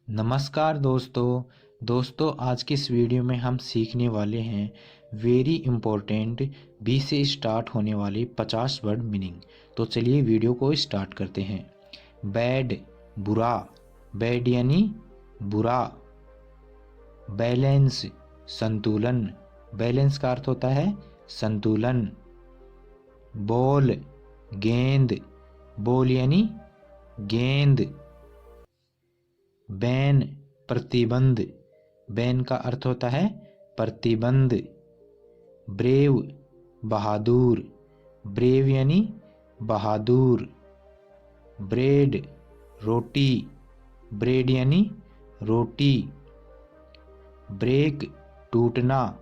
नमस्कार दोस्तों आज के इस वीडियो में हम सीखने वाले हैं वेरी इम्पोर्टेंट बी से स्टार्ट होने वाले 50 वर्ड मीनिंग। तो चलिए वीडियो को स्टार्ट करते हैं। बैड बुरा, बैड यानी बुरा। बैलेंस संतुलन, बैलेंस का अर्थ होता है संतुलन। बॉल गेंद, बॉल यानी गेंद। बैन प्रतिबंध, बैन का अर्थ होता है प्रतिबंध। ब्रेव बहादुर, ब्रेव यानी बहादुर। ब्रेड रोटी, ब्रेड यानी रोटी। ब्रेक टूटना,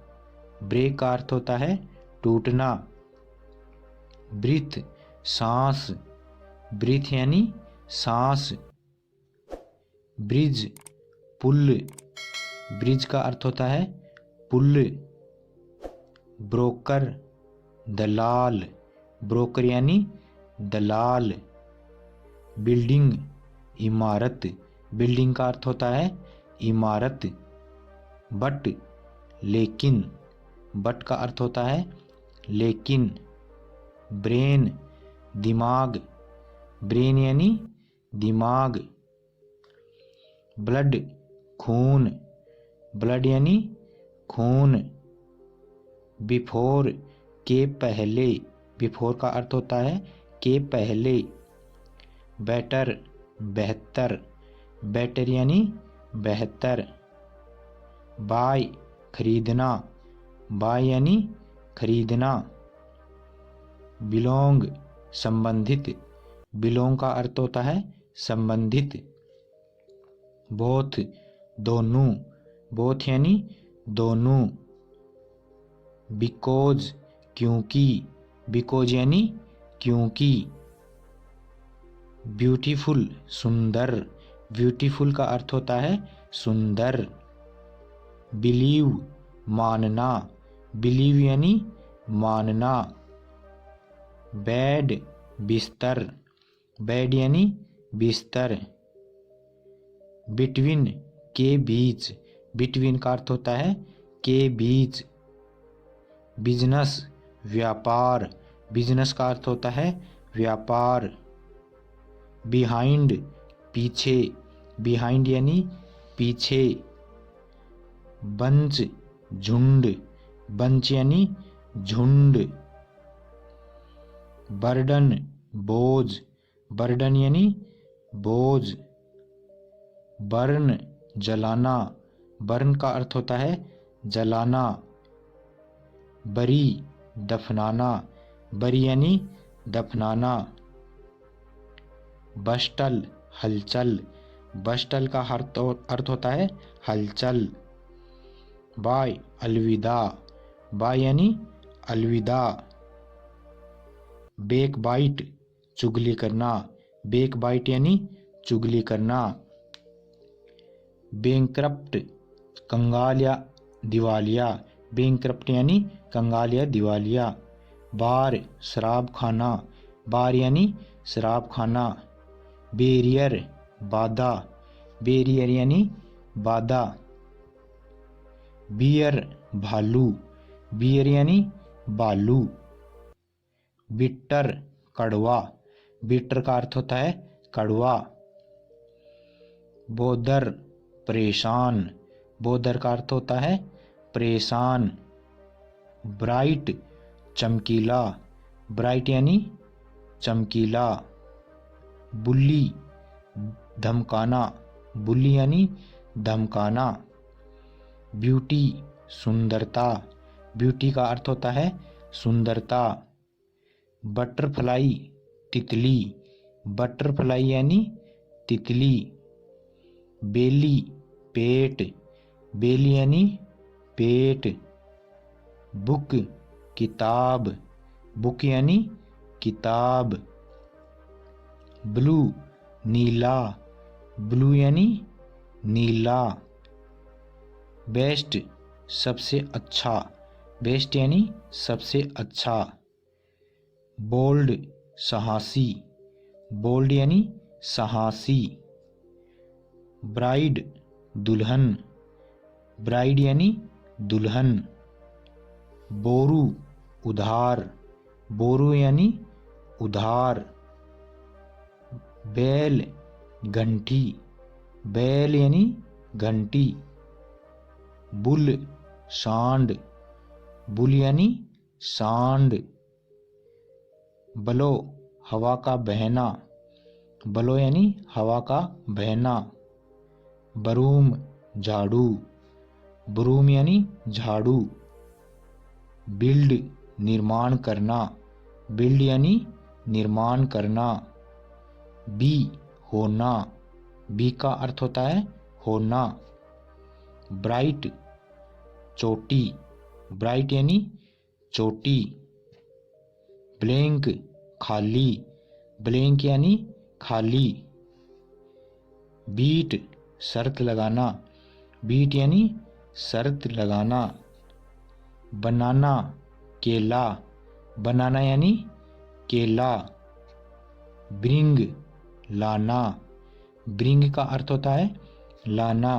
ब्रेक का अर्थ होता है टूटना। ब्रीथ सांस, ब्रीथ यानी सांस। ब्रिज पुल, ब्रिज का अर्थ होता है पुल। ब्रोकर दलाल, ब्रोकर यानी दलाल। बिल्डिंग इमारत, बिल्डिंग का अर्थ होता है इमारत। बट लेकिन, बट का अर्थ होता है लेकिन। ब्रेन दिमाग, ब्रेन यानी दिमाग। ब्लड खून, ब्लड यानी खून। बिफोर के पहले, बिफोर का अर्थ होता है के पहले। बेटर बेहतर, बेटर यानी बेहतर। बाय खरीदना, बाय यानी खरीदना। बिलोंग संबंधित, बिलोंग का अर्थ होता है संबंधित। बोथ दोनों, बोथ यानी दोनों। बिकॉज क्योंकि, बिकॉज यानी क्योंकि। ब्यूटीफुल सुंदर, ब्यूटीफुल का अर्थ होता है सुंदर। बिलीव मानना, बिलीव यानी मानना। बेड बिस्तर, बेड यानी बिस्तर। बिटवीन के बीच, बिटवीन का अर्थ होता है के बीच। बिजनेस व्यापार, बिजनेस का अर्थ होता है व्यापार। बिहाइंड पीछे, बिहाइंड यानी पीछे। बंच झुंड, बंच यानी झुंड। बर्डन बोझ, बर्डन यानी बोझ। बर्न जलाना, बर्न का अर्थ होता है जलाना। बरी दफनाना, बरी यानी दफनाना। बस्टल हलचल, बस्टल का अर्थ होता है हलचल। बाय अलविदा, बाय यानी अलविदा। बेक बाइट चुगली करना, बेक बाइट यानी चुगली करना। बैंकरप्ट कंगाल या दिवालिया, बैंकरप्ट यानी कंगाल या दिवालिया। बार शराब खाना, बार यानी शराब खाना। बैरियर बाधा, बैरियर यानी बाधा। बियर भालू, बियर यानी भालू। बिट्टर कड़वा, बिट्टर का अर्थ होता है कड़वा। बोदर परेशान, बोदर का अर्थ होता है परेशान। ब्राइट चमकीला, ब्राइट यानी चमकीला। बुल्ली धमकाना, बुल्ली यानी धमकाना। ब्यूटी सुंदरता, ब्यूटी का अर्थ होता है सुंदरता। बटरफ्लाई तितली, बटरफ्लाई यानी तितली। बेली पेट, बेली यानी पेट। बुक किताब, बुक यानी किताब। ब्लू नीला, ब्लू यानी नीला। बेस्ट सबसे अच्छा, बेस्ट यानी सबसे अच्छा। बोल्ड साहसी, बोल्ड यानी साहसी। ब्राइड दुल्हन, ब्राइड यानी दुल्हन। बोरू उधार, बोरू यानी उधार। बैल घंटी, बैल यानी घंटी। बुल सांड, बुल यानी सांड। बलो हवा का बहना, बलो यानी हवा का बहना। बरूम झाड़ू, बरूम यानी झाड़ू। बिल्ड निर्माण करना, बिल्ड यानी निर्माण करना। बी होना, बी का अर्थ होता है होना। ब्राइट चोटी, ब्राइट यानी चोटी। ब्लैंक खाली, ब्लैंक यानी खाली। बीट शर्त लगाना, बीट यानी शर्त लगाना। बनाना केला, बनाना यानी केला। ब्रिंग लाना, ब्रिंग का अर्थ होता है लाना।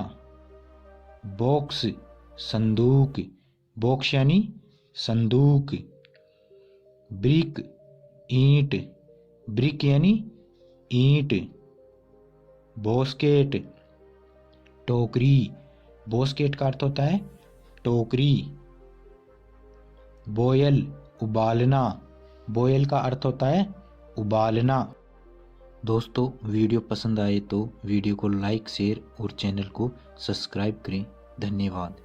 बॉक्स संदूक, बॉक्स यानी संदूक। ब्रिक ईंट, ब्रिक यानी ईंट। बॉस्केट टोकरी, बॉस्केट का अर्थ होता है टोकरी। बॉयल उबालना, बॉयल का अर्थ होता है उबालना। दोस्तों वीडियो पसंद आए तो वीडियो को लाइक शेयर और चैनल को सब्सक्राइब करें। धन्यवाद।